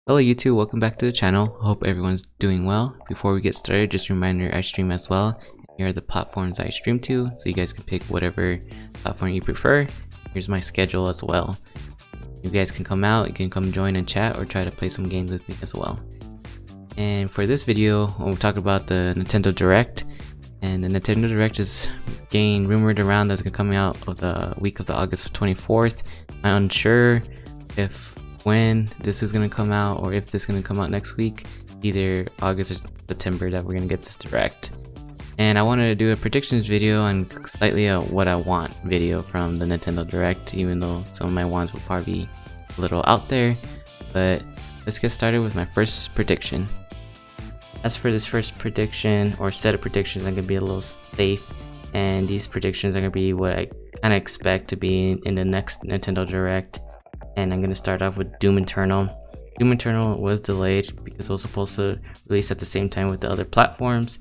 Hello YouTube, welcome back to the channel. Hope everyone's doing well. Before we get started, just a reminder, I stream as well. Here are the platforms I stream to, so you guys can pick whatever platform you prefer. Here's my schedule as well. You guys can come out, you can come join and chat, or try to play some games with me as well. And for this video, we'll talk about the Nintendo Direct. And the Nintendo Direct is getting rumored around that's coming out of the week of the August 24th. I'm unsure when this is going to come out, or if this is going to come out next week, either August or September, that we're going to get this Direct. And I wanted to do a predictions video and slightly a what I want video from the Nintendo Direct, even though some of my wants will probably be a little out there. But let's get started with my first prediction. As for this first prediction or set of predictions, I'm going to be a little safe, and these predictions are going to be what I kind of expect to be in the next Nintendo Direct. And I'm going to start off with Doom Eternal. Doom Eternal was delayed because it was supposed to release at the same time with the other platforms,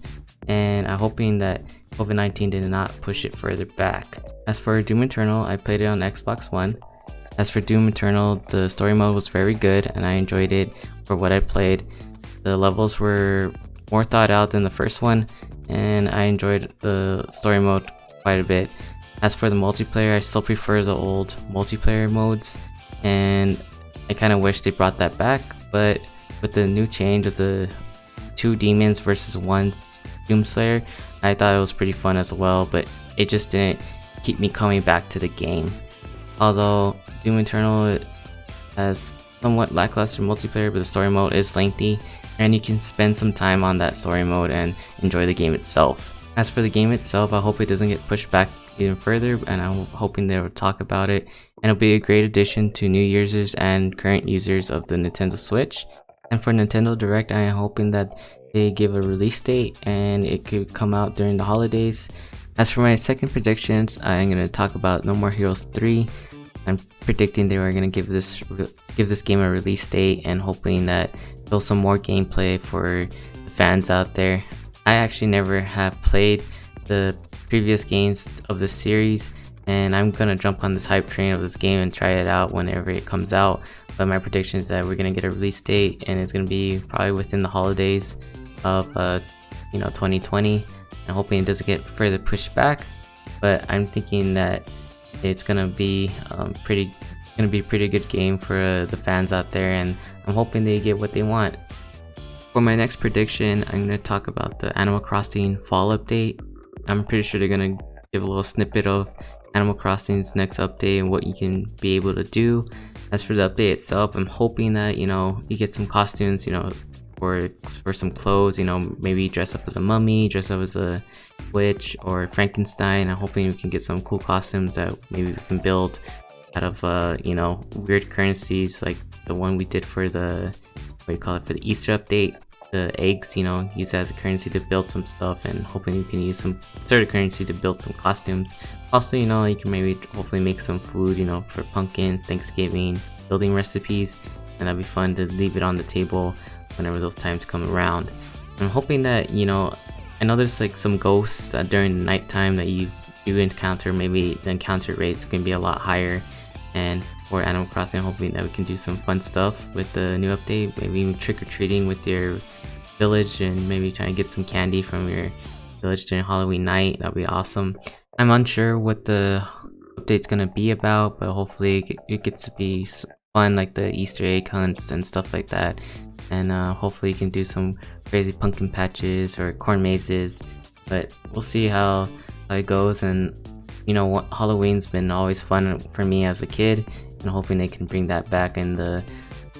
and I'm hoping that COVID-19 did not push it further back. As for Doom Eternal, I played it on Xbox One. As for Doom Eternal, the story mode was very good and I enjoyed it for what I played. The levels were more thought out than the first one, and I enjoyed the story mode quite a bit. As for the multiplayer, I still prefer the old multiplayer modes, and I kind of wish they brought that back, but with the new change of the 2 demons versus 1 Doomslayer, I thought it was pretty fun as well, but it just didn't keep me coming back to the game. Although Doom Eternal has somewhat lackluster multiplayer, but the story mode is lengthy, and you can spend some time on that story mode and enjoy the game itself. As for the game itself, I hope it doesn't get pushed back even further, and I'm hoping they will talk about it, and it'll be a great addition to new users and current users of the Nintendo Switch. And for Nintendo Direct, I am hoping that they give a release date and it could come out during the holidays. As for my second predictions, I'm going to talk about No More Heroes 3. I'm predicting they were going to give this game a release date, and hoping that there'll some more gameplay for the fans out there. I actually never have played the previous games of the series, and I'm gonna jump on this hype train of this game and try it out whenever it comes out. But my prediction is that we're gonna get a release date, and it's gonna be probably within the holidays of 2020. I'm hoping it doesn't get further pushed back, but I'm thinking that it's gonna be a pretty good game for the fans out there, and I'm hoping they get what they want. For my next prediction, I'm gonna talk about the Animal Crossing Fall update. I'm pretty sure they're gonna give a little snippet of Animal Crossing's next update and what you can be able to do. As for the update itself, I'm hoping that you get some costumes, for some clothes. Maybe dress up as a mummy, dress up as a witch or Frankenstein. I'm hoping we can get some cool costumes that maybe we can build out of weird currencies, like the one we did for the for the Easter update. The eggs, use as a currency to build some stuff, and hoping you can use some sort of currency to build some costumes. Also, you can maybe hopefully make some food, for pumpkins, Thanksgiving, building recipes, and that'd be fun to leave it on the table whenever those times come around. I'm hoping that, I know there's like some ghosts that during the nighttime that you do encounter, maybe the encounter rate's gonna be a lot higher. And for Animal Crossing, I'm hoping that we can do some fun stuff with the new update, maybe even trick-or-treating with your village, and maybe try and get some candy from your village during Halloween night. That'd be awesome. I'm unsure what the update's gonna be about, but hopefully it gets to be fun, like the Easter egg hunts and stuff like that. And hopefully you can do some crazy pumpkin patches or corn mazes, but we'll see how it goes. And Halloween's been always fun for me as a kid, and hoping they can bring that back in the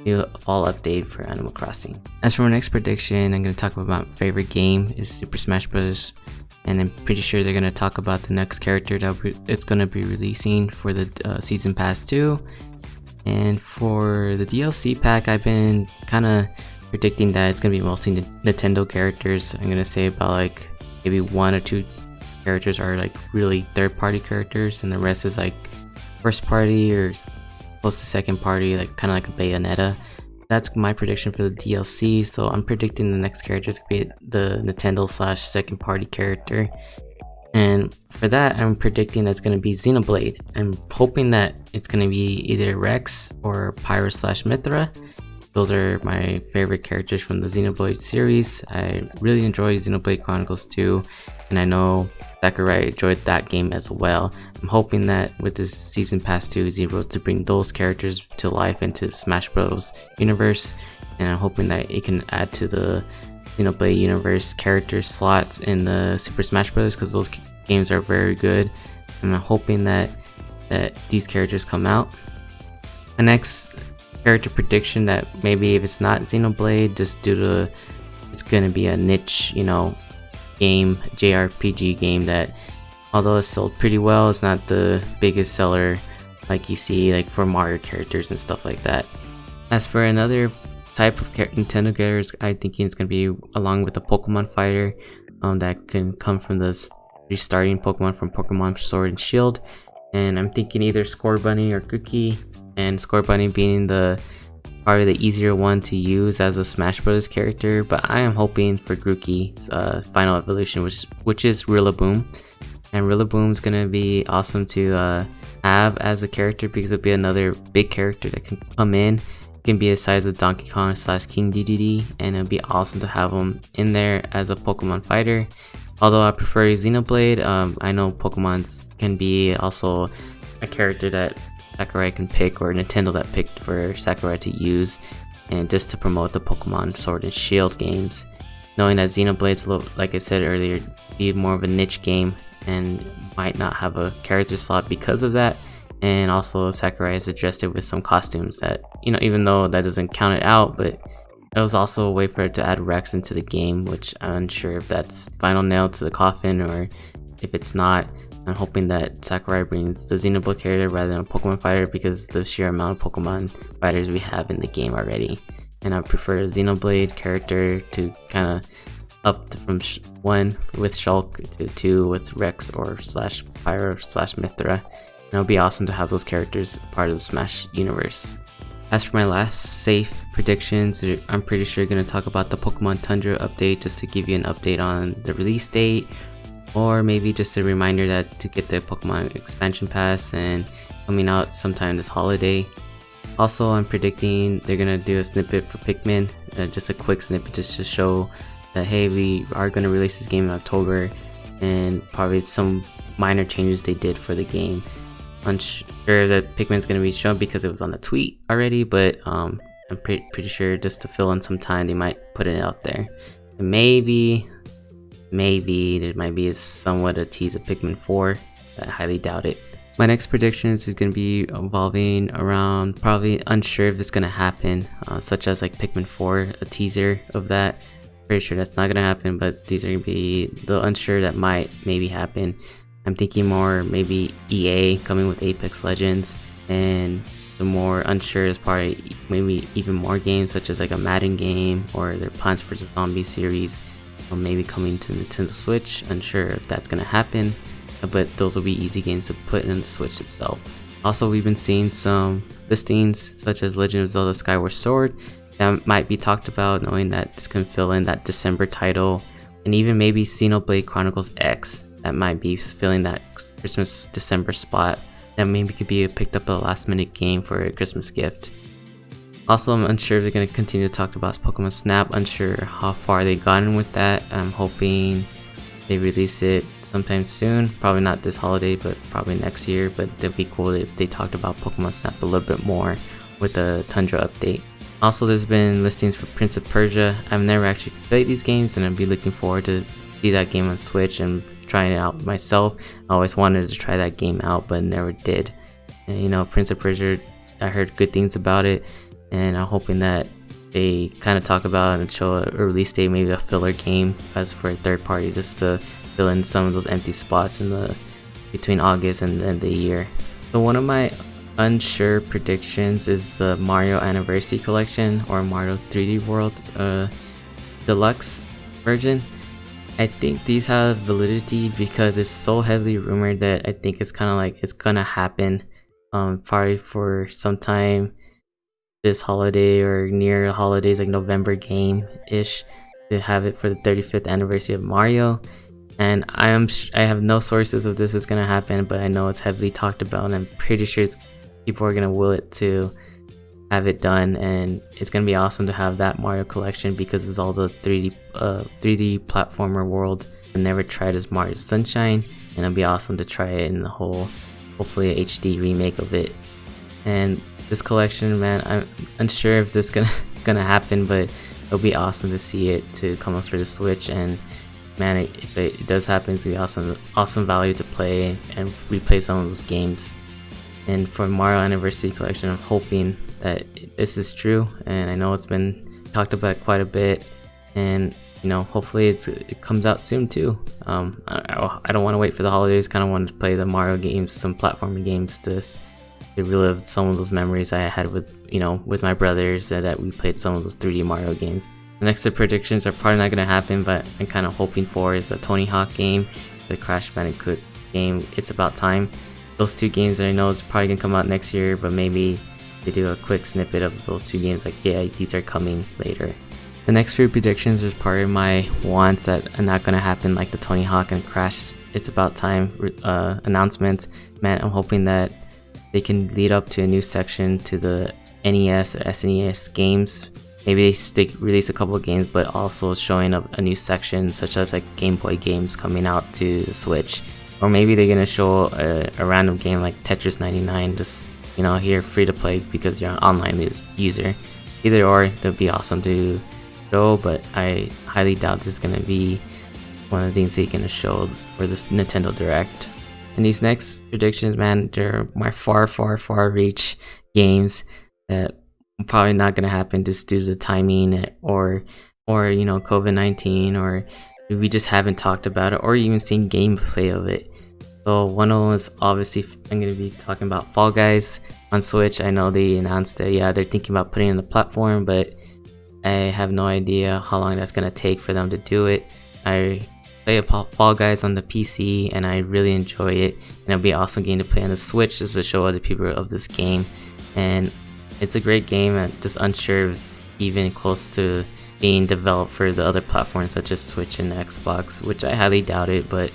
new fall update for Animal Crossing. As for my next prediction, I'm going to talk about my favorite game is Super Smash Bros. And I'm pretty sure they're going to talk about the next character that it's going to be releasing for the Season Pass 2. And for the DLC pack, I've been kind of predicting that it's going to be mostly Nintendo characters. I'm going to say about like maybe 1 or 2 characters are like really third-party characters, and the rest is like first party or close to second party, like kind of like a Bayonetta. That's my prediction for the DLC. So I'm predicting the next character is going to be the Nintendo / second party character, and for that I'm predicting that's going to be Xenoblade. I'm hoping that it's going to be either Rex or Pyra / Mithra, those are my favorite characters from the Xenoblade series. I really enjoy Xenoblade Chronicles 2, and I know Sakurai enjoyed that game as well. I'm hoping that with this Season Pass 2 is able to bring those characters to life into the Smash Bros. Universe, and I'm hoping that it can add to the Xenoblade universe character slots in the Super Smash Bros. Because those games are very good, and I'm hoping that these characters come out. The next character prediction, that maybe if it's not Xenoblade, just due to it's gonna be a niche, game, JRPG game that, although it sold pretty well, it's not the biggest seller like you see like for Mario characters and stuff like that. As for another type of Nintendo characters, I'm thinking it's gonna be along with the Pokemon fighter that can come from the restarting Pokemon from Pokemon Sword and Shield, and I'm thinking either Scorbunny or Grookey, and Scorbunny being probably the easier one to use as a Smash Bros. Character, but I am hoping for Grookey's final evolution, which is Rillaboom. And Rillaboom's gonna be awesome to have as a character because it'll be another big character that can come in. It can be the size of Donkey Kong / King DDD, and it'll be awesome to have him in there as a Pokemon fighter. Although I prefer Xenoblade, I know Pokemon can be also a character that Sakurai can pick, or Nintendo that picked for Sakurai to use, and just to promote the Pokemon Sword and Shield games. Knowing that Xenoblade's, like I said earlier, be more of a niche game and might not have a character slot because of that. And also Sakurai has addressed it with some costumes that, even though that doesn't count it out, but it was also a way for it to add Rex into the game, which I'm unsure if that's final nail to the coffin, or if it's not. I'm hoping that Sakurai brings the Xenoblade character rather than a Pokemon fighter because the sheer amount of Pokemon fighters we have in the game already. And I prefer a Xenoblade character to kind of up from 1 with Shulk to 2 with Rex or /Pyro / Mithra. And it'll be awesome to have those characters part of the Smash universe. As for my last safe predictions, I'm pretty sure going to talk about the Pokemon Tundra update, just to give you an update on the release date, or maybe just a reminder that to get the Pokemon expansion pass and coming out sometime this holiday. Also, I'm predicting they're gonna do a snippet for Pikmin, just a quick snippet just to show that hey, we are gonna release this game in October, and probably some minor changes they did for the game. Unsure that Pikmin's gonna be shown because it was on the tweet already, but I'm pretty sure just to fill in some time they might put it out there. And maybe there might be somewhat a tease of Pikmin 4. I highly doubt it. My next predictions is going to be evolving around, probably unsure if it's going to happen, such as like Pikmin 4, a teaser of that. Pretty sure that's not going to happen, but these are going to be the unsure that might maybe happen. I'm thinking more maybe EA coming with Apex Legends, and the more unsure is probably maybe even more games such as like a Madden game or their Plants vs Zombies series. Maybe coming to Nintendo Switch. Unsure if that's gonna happen, but those will be easy games to put in the Switch itself. Also, we've been seeing some listings such as Legend of Zelda Skyward Sword that might be talked about, knowing that this can fill in that December title, and even maybe Xenoblade Chronicles X that might be filling that Christmas December spot that maybe could be picked up a last minute game for a Christmas gift. Also, I'm unsure if they're going to continue to talk about Pokemon Snap, unsure how far they gotten with that. I'm hoping they release it sometime soon, probably not this holiday, but probably next year. But it'd be cool if they talked about Pokemon Snap a little bit more with the Tundra update. Also, there's been listings for Prince of Persia. I've never actually played these games, and I'd be looking forward to see that game on Switch and trying it out myself. I always wanted to try that game out, but never did. And Prince of Persia, I heard good things about it, and I'm hoping that they kind of talk about and show a release date, maybe a filler game as for a third party, just to fill in some of those empty spots in between August and the end of the year. So one of my unsure predictions is the Mario Anniversary Collection, or Mario 3D World Deluxe version. I think these have validity because it's so heavily rumored that I think it's kind of like it's gonna happen probably for some time this holiday or near holidays, like November game-ish, to have it for the 35th anniversary of Mario. And I have no sources of this is gonna happen, but I know it's heavily talked about, and I'm pretty sure people are gonna will it to have it done, and it's gonna be awesome to have that Mario collection because it's all the 3D platformer world. I never tried as Mario Sunshine, and it'll be awesome to try it in the whole, hopefully a HD remake of it. And this collection, man, I'm unsure if this gonna happen, but it'll be awesome to see it to come up for the Switch. And man, if it does happen, it's gonna be awesome value to play and replay some of those games. And for Mario Anniversary Collection, I'm hoping that this is true, and I know it's been talked about quite a bit, and you know, hopefully it comes out soon too. I don't want to wait for the holidays. Kind of wanted to play the Mario games, some platforming games, to relive some of those memories I had with, you know, with my brothers, that we played some of those 3D Mario games. The next two predictions are probably not going to happen, but I'm kind of hoping for is the Tony Hawk game, the Crash Bandicoot game, It's About Time. Those two games I know it's probably going to come out next year, but maybe they do a quick snippet of those two games, like, yeah, these are coming later. The next few predictions is part of my wants that are not going to happen, like the Tony Hawk and Crash It's About Time announcements. Man, I'm hoping that they can lead up to a new section to the NES or SNES games. Maybe they release a couple of games, but also showing up a new section, such as like Game Boy games coming out to the Switch. Or maybe they're gonna show a random game like Tetris 99, just, you know, here free to play because you're an online user. Either or, that'd be awesome to show, but I highly doubt this is gonna be one of the things they're gonna show for this Nintendo Direct. And these next predictions, man, they're my far reach games that probably not gonna happen just due to the timing, or you know, COVID-19, or we just haven't talked about it or even seen gameplay of it. So one of them is obviously I'm gonna be talking about Fall Guys on Switch. I know they announced that, yeah, they're thinking about putting it on the platform, but I have no idea how long that's gonna take for them to do it. I play Fall Guys on the PC and I really enjoy it, and it'll be an awesome game to play on the Switch just to show other people of this game. And it's a great game. I'm just unsure if it's even close to being developed for the other platforms such as Switch and Xbox, which I highly doubt it, but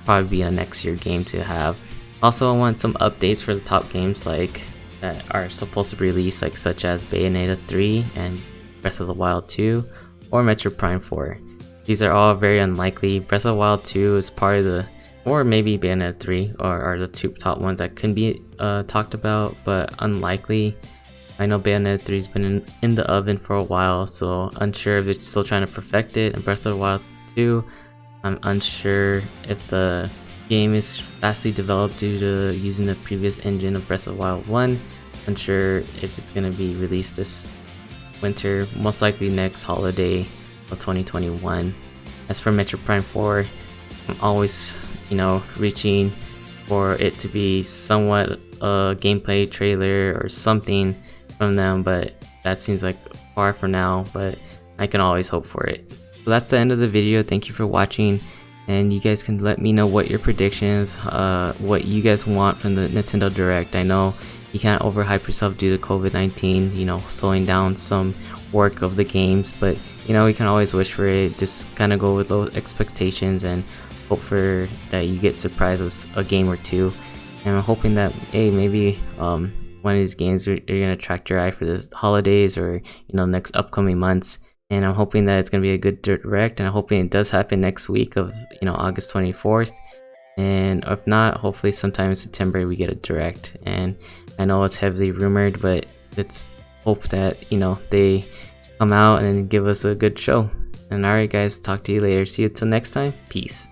probably be a next year game to have. Also, I want some updates for the top games like that are supposed to be released, like such as Bayonetta 3 and Breath of the Wild 2 or Metroid Prime 4. These are all very unlikely. Breath of the Wild 2 is part of the, or maybe Bayonetta 3 are the two top ones that can be talked about, but unlikely. I know Bayonetta 3 has been in the oven for a while, so unsure if they're still trying to perfect it. And Breath of the Wild 2, I'm unsure if the game is vastly developed due to using the previous engine of Breath of the Wild 1. Unsure if it's going to be released this winter, most likely next holiday of 2021. As for Metroid Prime 4, I'm always, you know, reaching for it to be somewhat a gameplay trailer or something from them, but that seems like far for now, but I can always hope for it. So that's the end of the video. Thank you for watching, and you guys can let me know what your predictions, what you guys want from the Nintendo Direct. I know you can't overhype yourself due to COVID-19, you know, slowing down some work of the games, but you know, we can always wish for it. Just kind of go with low expectations and hope for that you get surprised with a game or two. And I'm hoping that, hey, maybe one of these games are gonna attract your eye for the holidays or, you know, next upcoming months. And I'm hoping that it's gonna be a good Direct, and I'm hoping it does happen next week of, you know, August 24th. And if not, hopefully sometime in September we get a Direct. And I know it's heavily rumored, but let's hope that, you know, they come out and give us a good show. And alright guys, talk to you later. See you till next time. Peace.